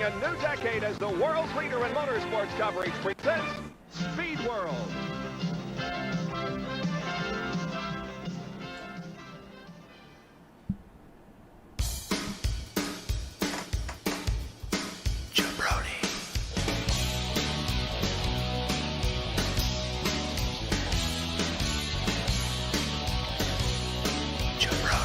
a new decade as the world's leader in motorsports coverage presents Speed World. Jabroni. Jabroni.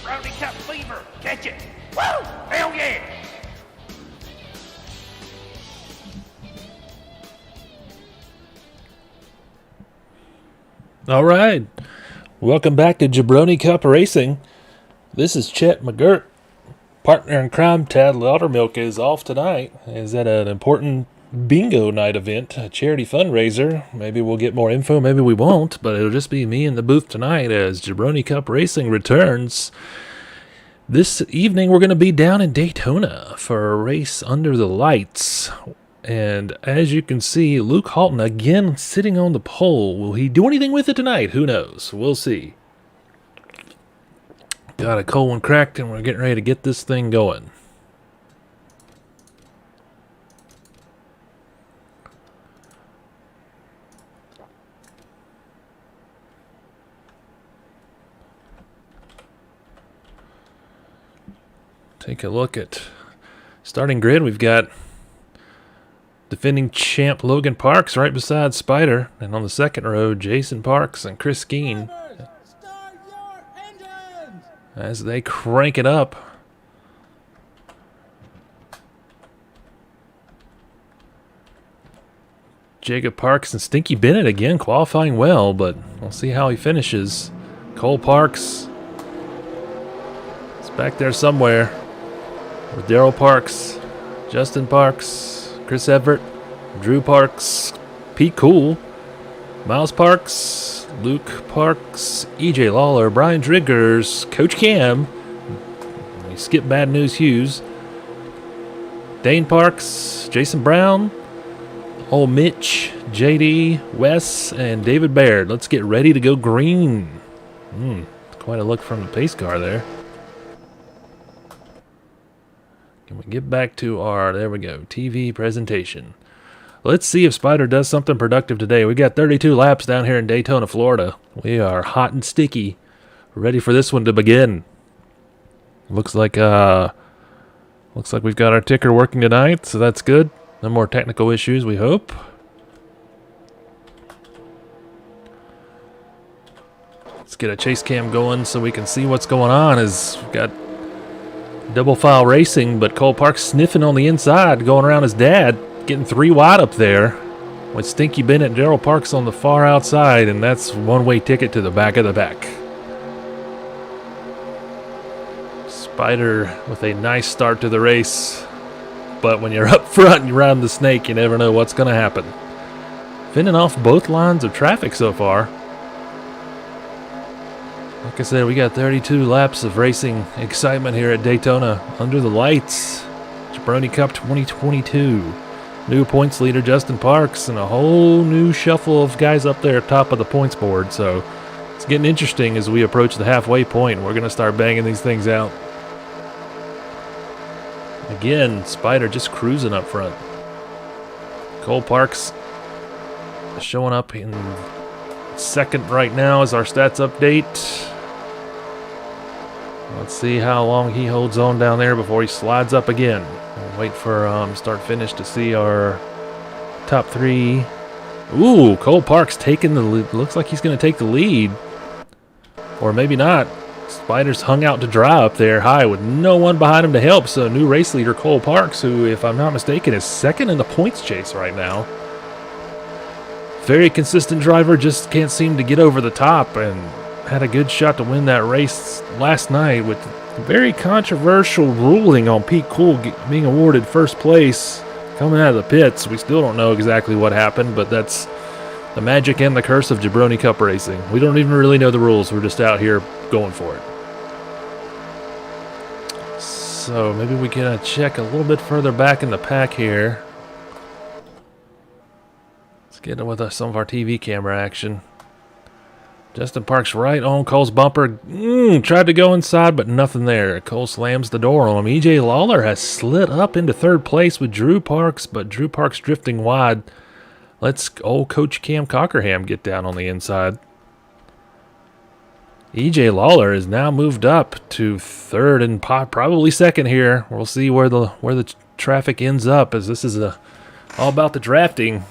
Jabroni Cup fever, catch it! Woo! Hell yeah! All right. Welcome back to Jabroni Cup Racing. This is Chet McGurk. Partner in crime, Tad Laudermilk, is off tonight. Is at an important bingo night event, a charity fundraiser. Maybe we'll get more info, maybe we won't, but it'll just be me in the booth tonight as Jabroni Cup Racing returns. This evening we're going to be down in Daytona for a race under the lights. And as you can see, Luke Halton again sitting on the pole. Will he do anything with it tonight? Who knows? We'll see. Got a cold one cracked and we're getting ready to get this thing going. Take a look at starting grid. We've got defending champ Logan Parks right beside Spider, and on the second row, Jason Parks and Chris Skeen as they crank it up. Jacob Parks and Stinky Bennett again qualifying well, but we'll see how he finishes. Cole Parks is back there somewhere with Daryl Parks, Justin Parks, Chris Everett, Drew Parks, Pete Cool, Miles Parks, Luke Parks, EJ Lawler, Brian Driggers, Coach Cam, we skip Bad News Hughes, Dane Parks, Jason Brown, Old Mitch, JD, Wes, and David Baird. Let's get ready to go green. Quite a look from the pace car there. Can we get back to our, there we go, TV presentation. Let's see if Spider does something productive today. We got 32 laps down here in Daytona, Florida. We are hot and sticky. Ready for this one to begin. Looks like we've got our ticker working tonight, so that's good. No more technical issues, we hope. Let's get a chase cam going so we can see what's going on. As we've got double file racing, but Cole Parks sniffing on the inside, going around his dad, getting 3 wide up there, with Stinky Bennett and Daryl Parks on the far outside, and that's one-way ticket to the back of the pack. Spider with a nice start to the race, but when you're up front and you ride the snake, you never know what's going to happen. Fending off both lines of traffic so far. Like I said, we got 32 laps of racing excitement here at Daytona under the lights. Jabroni Cup 2022. New points leader Justin Parks and a whole new shuffle of guys up there top of the points board. So it's getting interesting as we approach the halfway point. We're going to start banging these things out. Again, Spider just cruising up front. Cole Parks showing up in second right now as our stats update. Let's see how long he holds on down there before he slides up again. We'll wait for start finish to see our top 3. Ooh, Cole Parks taking the lead. Looks like he's going to take the lead. Or maybe not. Spider's hung out to dry up there high with no one behind him to help. So new race leader Cole Parks, who, if I'm not mistaken, is second in the points chase right now. Very consistent driver, just can't seem to get over the top, and had a good shot to win that race last night with a very controversial ruling on Pete Cool being awarded first place coming out of the pits. We still don't know exactly what happened, but that's the magic and the curse of Jabroni Cup racing. We don't even really know the rules. We're just out here going for it. so maybe we can check a little bit further back in the pack here. Let's get in with some of our TV camera action. Justin Parks right on Cole's bumper. Tried to go inside, but nothing there. Cole slams the door on him. E.J. Lawler has slid up into third place with Drew Parks, but Drew Parks drifting wide. Let's old Coach Cam Cockerham get down on the inside. E.J. Lawler is now moved up to third and probably second here. We'll see where the traffic ends up, as this is all about the drafting.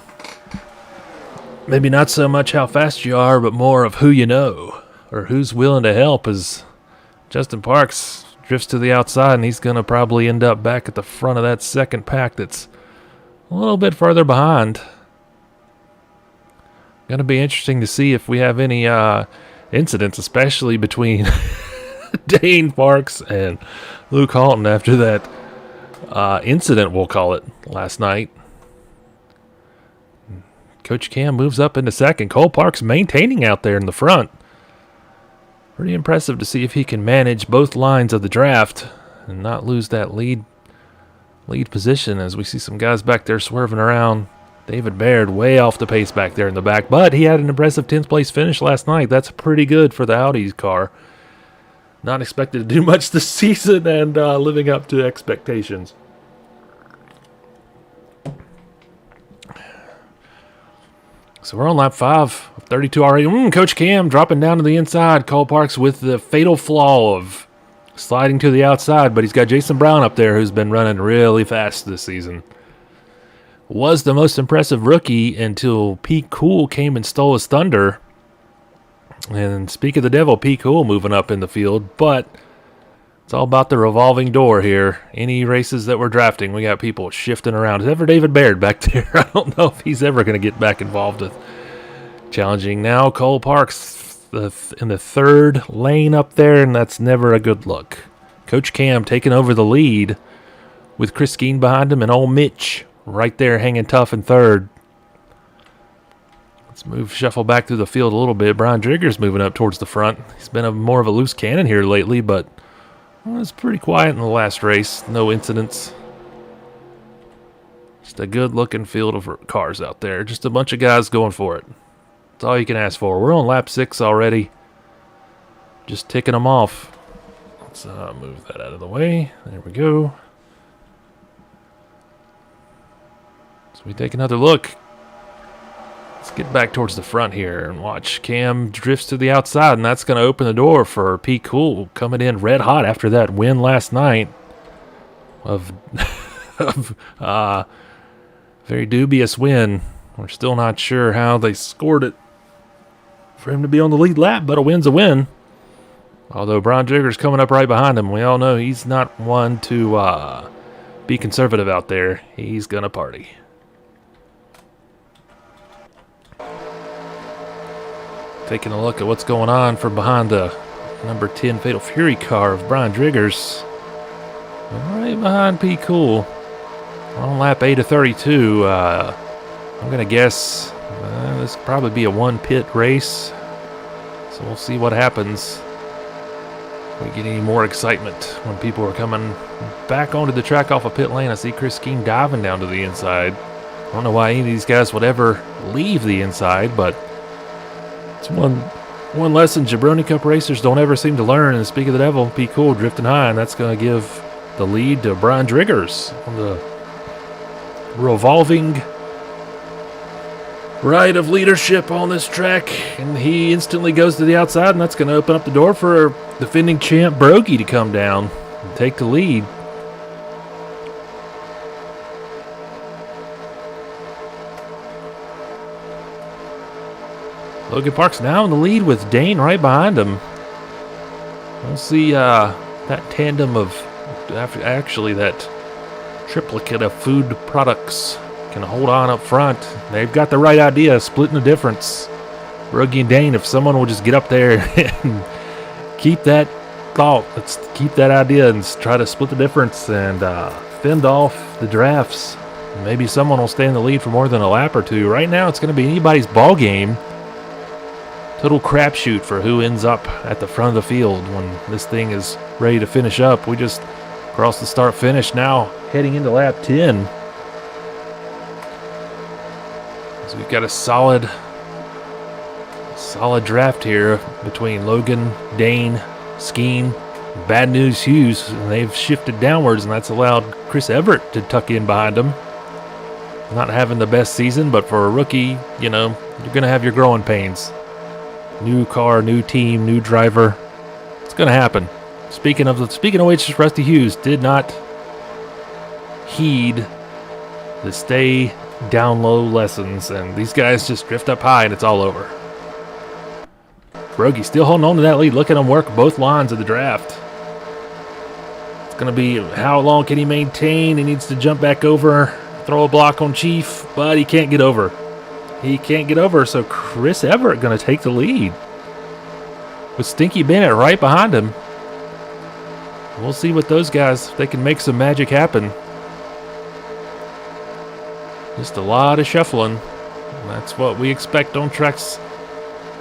Maybe not so much how fast you are, but more of who you know or who's willing to help, as Justin Parks drifts to the outside, and he's going to probably end up back at the front of that second pack that's a little bit further behind. Going to be interesting to see if we have any incidents, especially between Dane Parks and Luke Halton after that incident, we'll call it, last night. Coach Cam moves up into second. Cole Parks maintaining out there in the front. Pretty impressive to see if he can manage both lines of the draft and not lose that lead position, as we see some guys back there swerving around. David Baird way off the pace back there in the back, but he had an impressive 10th place finish last night. That's pretty good for the Audi's car. Not expected to do much this season, and living up to expectations. So we're on lap 5 of 32 already. Coach Cam dropping down to the inside. Cole Parks with the fatal flaw of sliding to the outside, but he's got Jason Brown up there who's been running really fast this season. Was the most impressive rookie until Pete Cool came and stole his thunder. And speak of the devil, Pete Cool moving up in the field, but it's all about the revolving door here. Any races that we're drafting, we got people shifting around. Is ever David Baird back there? I don't know if he's ever going to get back involved with challenging now. Cole Parks in the third lane up there, and that's never a good look. Coach Cam taking over the lead with Chris Skeen behind him, and old Mitch right there hanging tough in third. Let's shuffle back through the field a little bit. Brian Drigger's moving up towards the front. He's been more of a loose cannon here lately, but it's pretty quiet in the last race. No incidents. Just a good-looking field of cars out there. Just a bunch of guys going for it. That's all you can ask for. We're on lap 6 already. Just ticking them off. Let's move that out of the way. There we go. So we take another look. Let's get back towards the front here and watch. Cam drifts to the outside, and that's going to open the door for Pete Cool coming in red hot after that win last night of very dubious win. We're still not sure how they scored it for him to be on the lead lap, but a win's a win. Although Brian Jigger's coming up right behind him, we all know he's not one to be conservative out there. He's going to party. Taking a look at what's going on from behind the number 10 Fatal Fury car of Brian Driggers. Right behind Pete Cool. On lap 8 of 32. I'm going to guess this will probably be a one-pit race. So we'll see what happens. If we get any more excitement when people are coming back onto the track off a pit lane. I see Chris Skeen diving down to the inside. I don't know why any of these guys would ever leave the inside, but it's one lesson Jabroni Cup racers don't ever seem to learn. And speak of the devil, Pete Cool drifting high, and that's going to give the lead to Brian Driggers on the revolving right of leadership on this track. And he instantly goes to the outside, and that's going to open up the door for defending champ Broggie to come down and take the lead. Logan Parks now in the lead with Dane right behind him. We'll see that tandem of, actually that triplicate of food products can hold on up front. They've got the right idea, splitting the difference. Broggie and Dane, if someone will just get up there and keep that thought, let's keep that idea and try to split the difference and fend off the drafts. Maybe someone will stay in the lead for more than a lap or two. Right now, it's going to be anybody's ball game. Total crapshoot for who ends up at the front of the field when this thing is ready to finish up. We just Across the start finish now, heading into lap 10. So we've got a solid draft here between Logan, Dane, Skeen, Bad News Hughes, and they've shifted downwards, and that's allowed Chris Everett to tuck in behind him. Not having the best season, but for a rookie, you know, you're going to have your growing pains. New car, new team, new driver. It's going to happen. Speaking of which, Rusty Hughes did not heed the stay down low lessons, and these guys just drift up high and it's all over. Brogy still holding on to that lead. Look at him work both lines of the draft. It's going to be how long can he maintain. He needs to jump back over, throw a block on Chief, but he can't get over. He can't get over, so Chris Everett going to take the lead with Stinky Bennett right behind him. We'll see what those guys, if they can make some magic happen. Just a lot of shuffling. And that's what we expect on tracks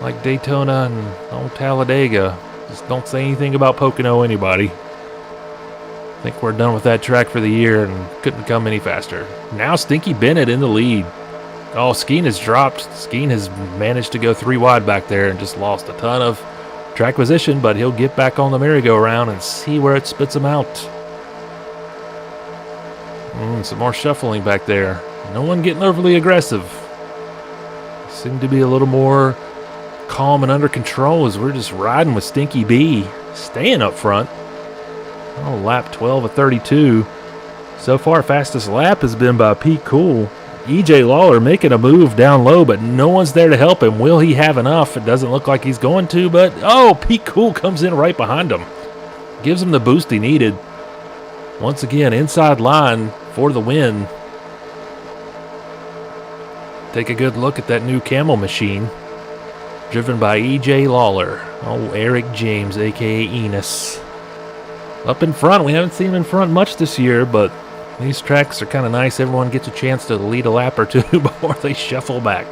like Daytona and old Talladega. Just don't say anything about Pocono anybody. I think we're done with that track for the year and couldn't come any faster. Now Stinky Bennett in the lead. Oh, Skeen has dropped. Skeen has managed to go 3 wide back there and just lost a ton of track position, but he'll get back on the merry-go-round and see where it spits him out. Some more shuffling back there. No one getting overly aggressive. Seem to be a little more calm and under control as we're just riding with Stinky B, staying up front. Oh, lap 12 of 32. So far, fastest lap has been by Pete Cool. EJ Lawler making a move down low, but no one's there to help him. Will he have enough? It doesn't look like he's going to, but oh, Pete Cool comes in right behind him. Gives him the boost he needed. Once again, inside line for the win. Take a good look at that new Camel machine. Driven by EJ Lawler. Oh, Eric James, a.k.a. Enos. Up in front. We haven't seen him in front much this year, but these tracks are kind of nice. Everyone gets a chance to lead a lap or two before they shuffle back.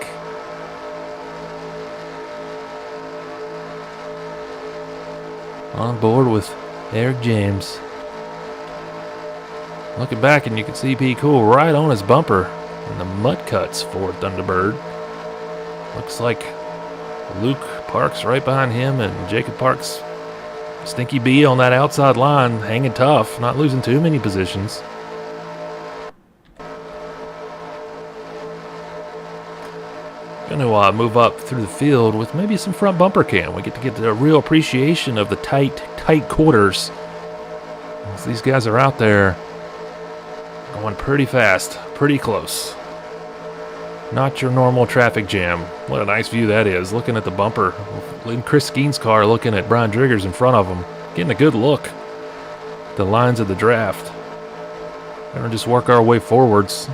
On board with Eric James. Looking back and you can see P. Cool right on his bumper in the mud cuts for Thunderbird. Looks like Luke Parks right behind him and Jacob Parks, Stinky B on that outside line, hanging tough, not losing too many positions. Going to move up through the field with maybe some front bumper cam. We get to get a real appreciation of the tight quarters. As these guys are out there going pretty fast, pretty close. Not your normal traffic jam. What a nice view that is. Looking at the bumper. In Chris Skeen's car, looking at Brian Driggers in front of him. Getting a good look at the lines of the draft. We're going to just work our way forwards.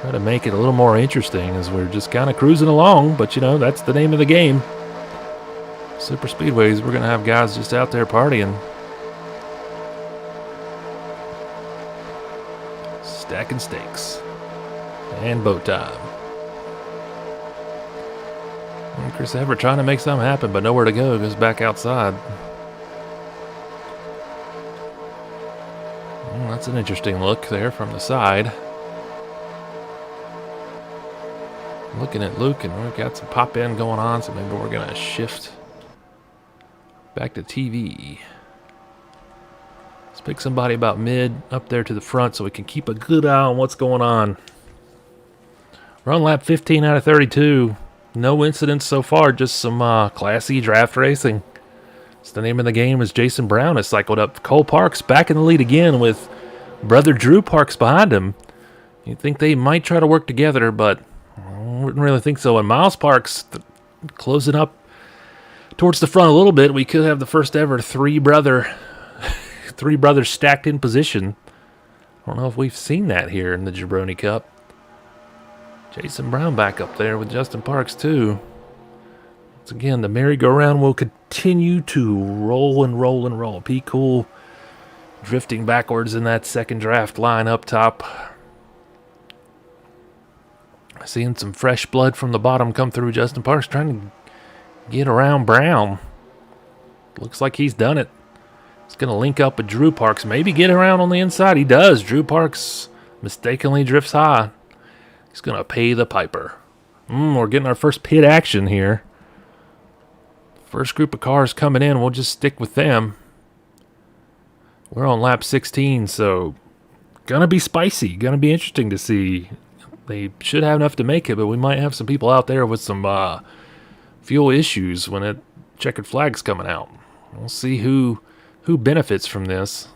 Try to make it a little more interesting as we're just kind of cruising along. But, you know, that's the name of the game. Super Speedways, we're going to have guys just out there partying. Stacking steaks. And boat time. And Chris Everett trying to make something happen, but nowhere to go. Goes back outside. That's an interesting look there from the side. Looking at Luke, and we've got some pop in going on, so maybe we're going to shift back to TV. Let's pick somebody about mid up there to the front so we can keep a good eye on what's going on. We're on lap 15 out of 32. No incidents so far, just some classy draft racing. It's the name of the game as Jason Brown has cycled up. Cole Parks back in the lead again with brother Drew Parks behind him. You'd think they might try to work together, but I wouldn't really think so. And Miles Parks closing up towards the front a little bit. We could have the first ever three brothers stacked in position. I don't know if we've seen that here in the Jabroni Cup. Jason Brown back up there with Justin Parks too. Once again, the merry-go-round will continue to roll and roll and roll. P. Cool drifting backwards in that second draft line up top. Seeing some fresh blood from the bottom come through. Justin Parks trying to get around Brown. Looks like he's done it. He's going to link up with Drew Parks. Maybe get around on the inside. He does. Drew Parks mistakenly drifts high. He's going to pay the piper. We're getting our first pit action here. First group of cars coming in. We'll just stick with them. We're on lap 16, so going to be spicy. Going to be interesting to see. They should have enough to make it, but we might have some people out there with some fuel issues when that checkered flag's coming out. We'll see who benefits from this.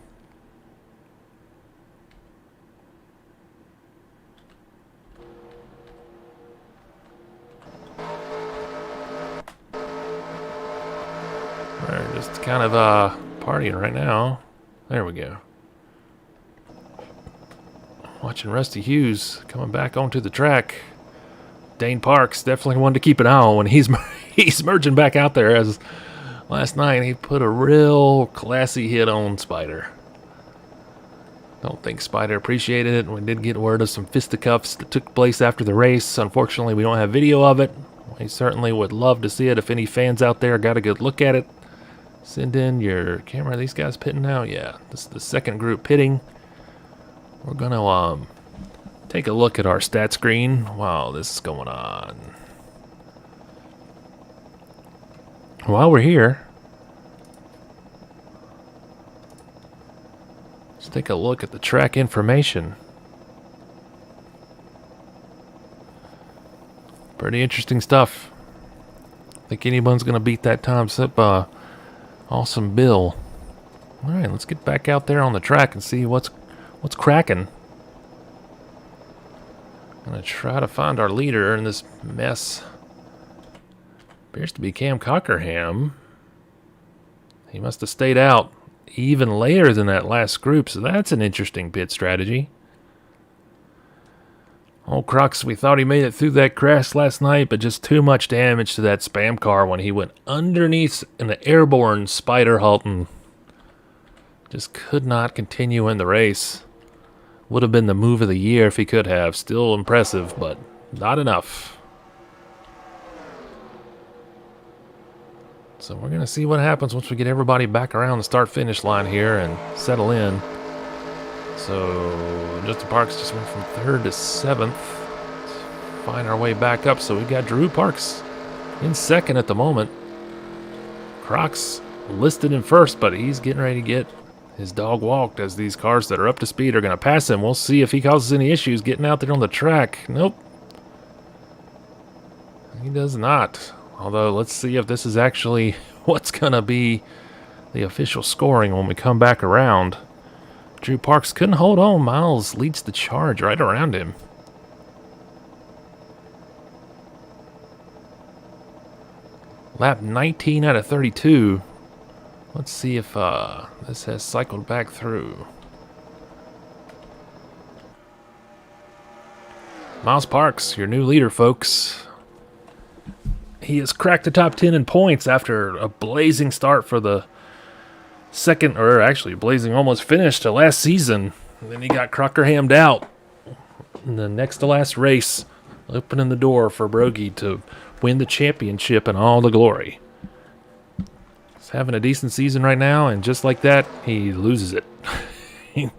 We're just kind of partying right now. There we go. Watching Rusty Hughes coming back onto the track. Dane Parks definitely one to keep an eye on when he's merging back out there. As last night he put a real classy hit on Spider. Don't think Spider appreciated it. We did get word of some fisticuffs that took place after the race. Unfortunately, we don't have video of it. We certainly would love to see it. If any fans out there got a good look at it, send in your camera. Are these guys pitting now? Yeah, this is the second group pitting. We're going to take a look at our stat screen while this is going on. While we're here, let's take a look at the track information. Pretty interesting stuff. I think anyone's going to beat that time slip awesome Bill. All right, let's get back out there on the track and see what's cracking. I'm going to try to find our leader in this mess. Appears to be Cam Cockerham. He must have stayed out even later than that last group, so that's an interesting pit strategy. Old Crux, we thought he made it through that crash last night, but just too much damage to that spam car when he went underneath an airborne Spider Halton. Just could not continue in the race. Would have been the move of the year if he could have. Still impressive, but not enough. So we're going to see what happens once we get everybody back around the start-finish line here and settle in. So Justin Parks just went from 3rd to 7th. Let's find our way back up. So we got Drew Parks in 2nd at the moment. Crocs listed in 1st, but he's getting ready to get his dog walked as these cars that are up to speed are going to pass him. We'll see if he causes any issues getting out there on the track. Nope. He does not. Although, let's see if this is actually what's going to be the official scoring when we come back around. Drew Parks couldn't hold on. Miles leads the charge right around him. Lap 19 out of 32. Let's see if this has cycled back through. Miles Parks, your new leader, folks. He has cracked the top 10 in points after a blazing start for the second, or actually blazing almost finished to last season. And then he got Crockerhammed out in the next to last race, opening the door for Brogy to win the championship and all the glory. He's having a decent season right now, and just like that, he loses it. If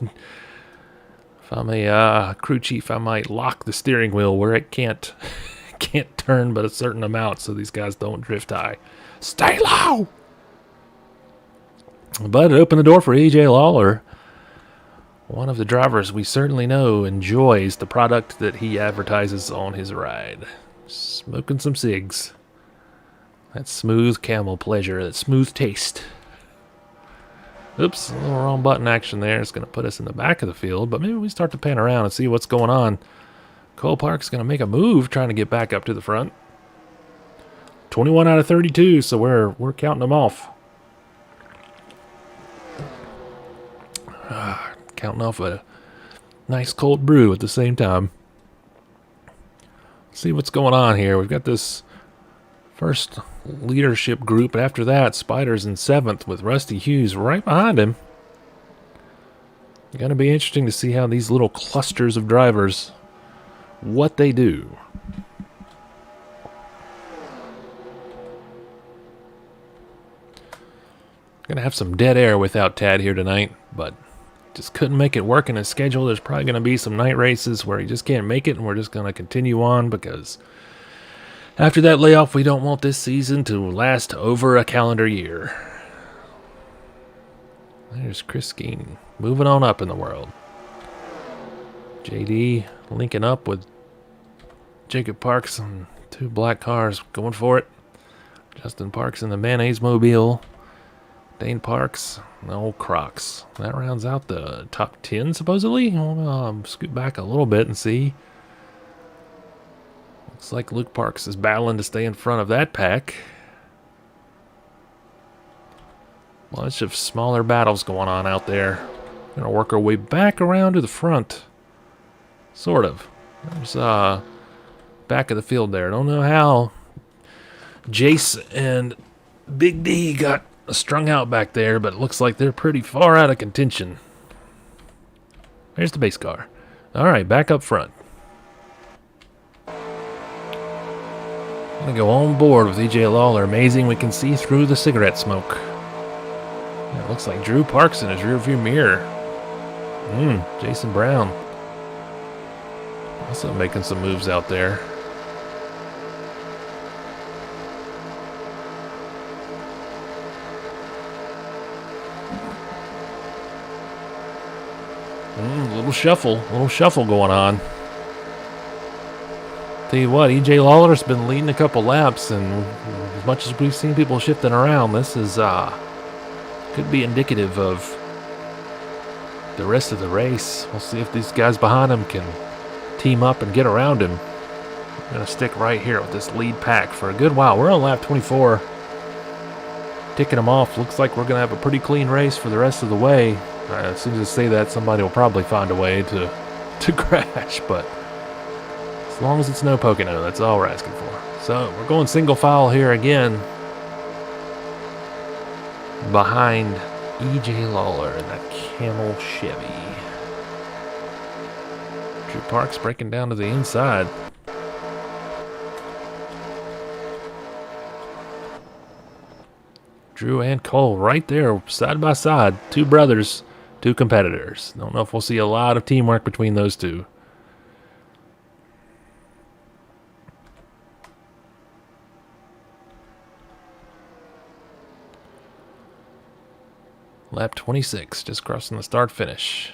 I'm a crew chief, I might lock the steering wheel where it can't turn but a certain amount so these guys don't drift high. Stay low! But it opened the door for AJ Lawler, one of the drivers we certainly know enjoys the product that he advertises on his ride. Smoking some cigs. That smooth camel pleasure, that smooth taste. Oops, a little wrong button action there. It's going to put us in the back of the field, but maybe we start to pan around and see what's going on. Cole Park's going to make a move trying to get back up to the front. 21 out of 32, so we're counting them off. Counting off a nice cold brew at the same time. Let's see what's going on here. We've got this first leadership group, but after that, Spider's in 7th with Rusty Hughes right behind him. Going to be interesting to see how these little clusters of drivers, what they do. Gonna have some dead air without Tad here tonight, but just couldn't make it work in his schedule. There's probably gonna be some night races where he just can't make it, and we're just gonna continue on because after that layoff, we don't want this season to last over a calendar year. There's Chris Skeen moving on up in the world. JD linking up with Jacob Parks on 2 black cars going for it. Justin Parks in the mayonnaise mobile. Dane Parks, the old Crocs. That rounds out the top 10, supposedly. I'll scoot back a little bit and see. Looks like Luke Parks is battling to stay in front of that pack. Bunch of smaller battles going on out there. Gonna work our way back around to the front. Sort of. There's back of the field there. Don't know how Jace and Big D got strung out back there, but it looks like they're pretty far out of contention. There's the base car. All right, back up front. Gonna go on board with EJ Lawler. Amazing, we can see through the cigarette smoke. It looks like Drew Parks in his rearview mirror. Jason Brown. Also making some moves out there. Little shuffle going on. Tell you what, EJ Lawler's been leading a couple laps, and as much as we've seen people shifting around, this is could be indicative of the rest of the race. We'll see if these guys behind him can team up and get around him. I'm gonna stick right here with this lead pack for a good while. We're on lap 24. Ticking them off. Looks like we're gonna have a pretty clean race for the rest of the way. As soon as I say that, somebody will probably find a way to crash, but as long as it's no Pocono, that's all we're asking for. So we're going single file here again behind EJ Lawler in that Camel Chevy. Drew Parks breaking down to the inside. Drew and Cole right there, side by side. 2 brothers, 2 competitors. Don't know if we'll see a lot of teamwork between those 2. Lap 26, just crossing the start finish.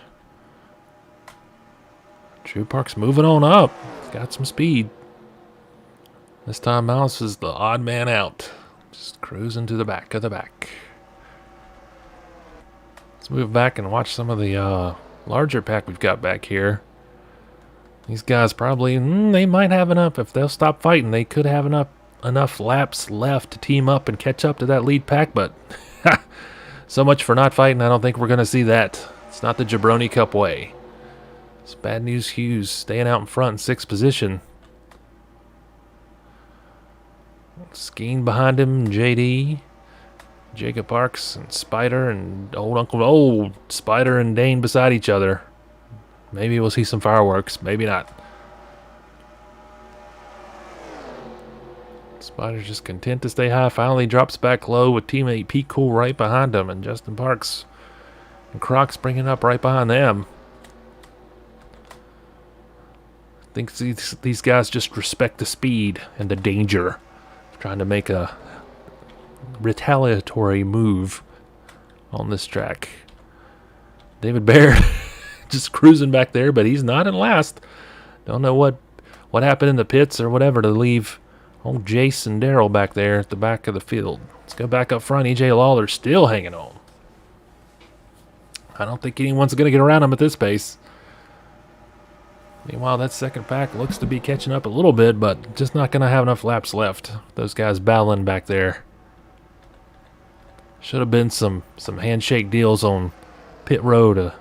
Drew Parks moving on up. He's got some speed. This time Mouse is the odd man out. Just cruising to the back of the back. Let's move back and watch some of the larger pack we've got back here. These guys probably, they might have enough. If they'll stop fighting, they could have enough laps left to team up and catch up to that lead pack, but so much for not fighting. I don't think we're going to see that. It's not the Jabroni Cup way. It's Bad News Hughes staying out in front in 6th position. Skeen behind him, JD, Jacob Parks, and Spider, and old Spider and Dane beside each other. Maybe we'll see some fireworks, maybe not. Spider's just content to stay high. Finally drops back low with teammate Pete Cool right behind him, and Justin Parks and Crocs bringing up right behind them. I think these guys just respect the speed and the danger. Trying to make a retaliatory move on this track. David Baird just cruising back there, but he's not in last. Don't know what happened in the pits or whatever to leave old Jace and Daryl back there at the back of the field. Let's go back up front. EJ Lawler still hanging on. I don't think anyone's going to get around him at this pace. Meanwhile, that second pack looks to be catching up a little bit, but just not going to have enough laps left. Those guys battling back there. Should have been some handshake deals on pit row to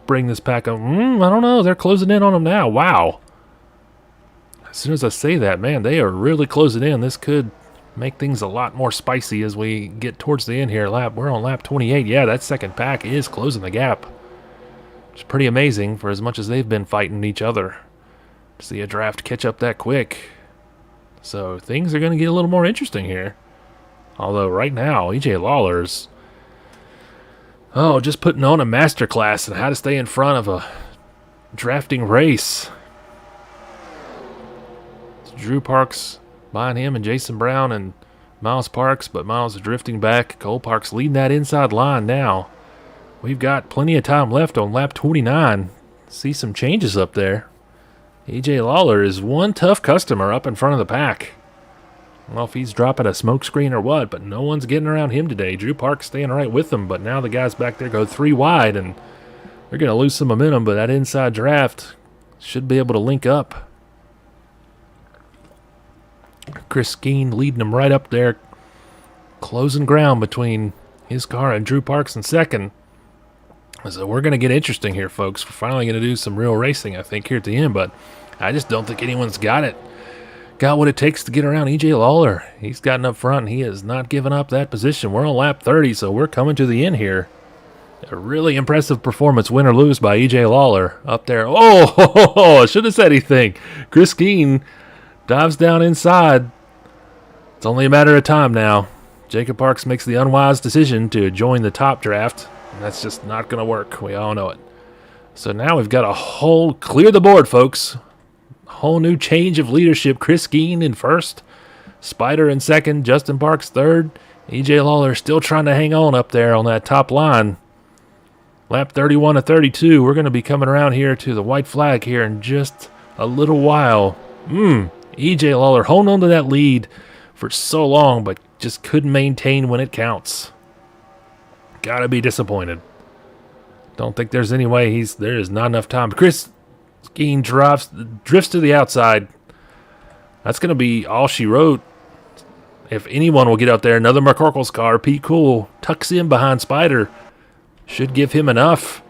bring this pack up. I don't know. They're closing in on them now. Wow. As soon as I say that, man, they are really closing in. This could make things a lot more spicy as we get towards the end here. We're on lap 28. Yeah, that second pack is closing the gap. It's pretty amazing for as much as they've been fighting each other to see a draft catch up that quick. So things are going to get a little more interesting here. Although right now, EJ Lawler's Oh, just putting on a masterclass on how to stay in front of a drafting race. It's Drew Parks behind him and Jason Brown and Miles Parks, but Miles is drifting back. Cole Parks leading that inside line now. We've got plenty of time left on lap 29. See some changes up there. AJ Lawler is one tough customer up in front of the pack. I don't know if he's dropping a smokescreen or what, but no one's getting around him today. Drew Parks staying right with him, but now the guys back there go 3 wide, and they're going to lose some momentum, but that inside draft should be able to link up. Chris Skeen leading him right up there, closing ground between his car and Drew Parks in second. So we're going to get interesting here, folks. We're finally going to do some real racing, I think, here at the end, but I just don't think anyone's got what it takes to get around EJ Lawler. He's gotten up front, and he has not given up that position. We're on lap 30, so we're coming to the end here. A really impressive performance, win or lose, by EJ Lawler up there. Oh, I shouldn't have said anything. Chris Skeen dives down inside. It's only a matter of time now. Jacob Parks makes the unwise decision to join the top draft. And that's just not going to work. We all know it. So now we've got a whole clear the board, folks. Whole new change of leadership. Chris Skeen in first, Spider in second, Justin Parks third. EJ Lawler still trying to hang on up there on that top line. Lap 31 to 32. We're going to be coming around here to the white flag here in just a little while. EJ Lawler holding on to that lead for so long, but just couldn't maintain when it counts. Gotta be disappointed. Don't think there's any way there is not enough time. Chris Skeen drifts to the outside. That's going to be all she wrote. If anyone will get out there, another McCorkle's car. Pete Cool tucks in behind Spider. Should give him enough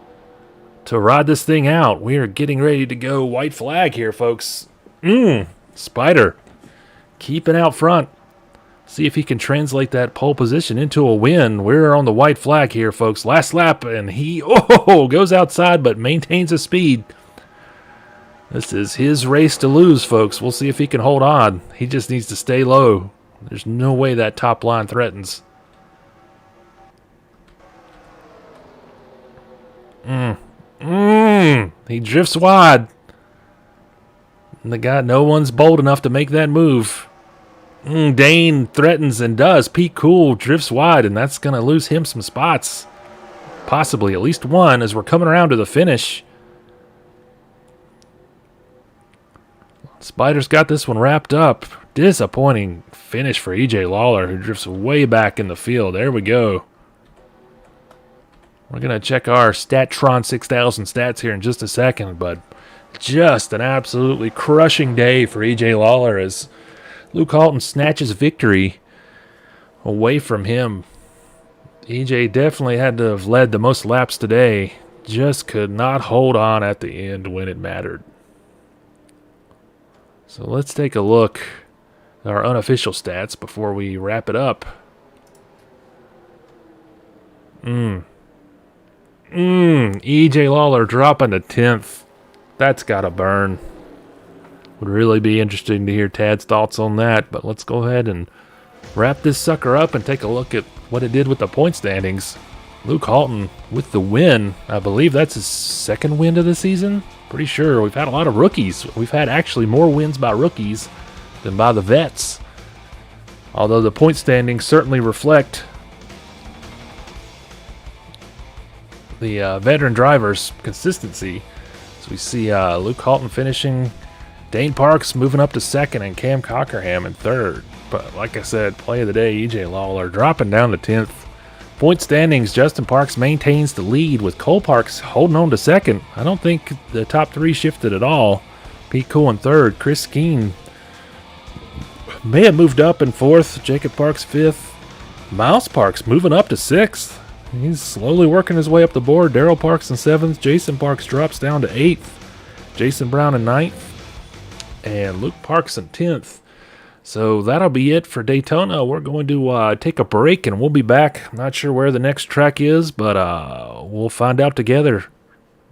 to ride this thing out. We are getting ready to go white flag here, folks. Spider keeping out front. See if he can translate that pole position into a win. We're on the white flag here, folks. Last lap, and he goes outside but maintains a speed. This is his race to lose, folks. We'll see if he can hold on. He just needs to stay low. There's no way that top line threatens. He drifts wide. And no one's bold enough to make that move. Dane threatens and does. Pete Cool drifts wide, and that's going to lose him some spots. Possibly at least one as we're coming around to the finish. Spider's got this one wrapped up. Disappointing finish for EJ Lawler, who drifts way back in the field. There we go. We're going to check our Statron 6000 stats here in just a second, but just an absolutely crushing day for EJ Lawler as Luke Halton snatches victory away from him. EJ definitely had to have led the most laps today. Just could not hold on at the end when it mattered. So let's take a look at our unofficial stats before we wrap it up. EJ Lawler dropping to 10th. That's got to burn. Would really be interesting to hear Tad's thoughts on that, but let's go ahead and wrap this sucker up and take a look at what it did with the point standings. Luke Halton with the win. I believe that's his second win of the season. Pretty sure. We've had a lot of rookies. We've had actually more wins by rookies than by the vets. Although the point standings certainly reflect the veteran drivers' consistency. So we see Luke Halton finishing, Dane Parks moving up to second, and Cam Cockerham in third. But like I said, play of the day, EJ Lawler dropping down to 10th. Point standings, Justin Parks maintains the lead with Cole Parks holding on to second. I don't think the top three shifted at all. Pete Cool in third. Chris Skeen may have moved up in fourth. Jacob Parks fifth. Miles Parks moving up to sixth. He's slowly working his way up the board. Daryl Parks in seventh. Jason Parks drops down to eighth. Jason Brown in ninth. And Luke Parks in 10th. So that'll be it for Daytona. We're going to take a break, and we'll be back. I'm not sure where the next track is, but we'll find out together.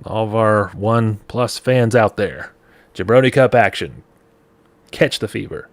All of our 1+ fans out there. Jabroni Cup action. Catch the fever.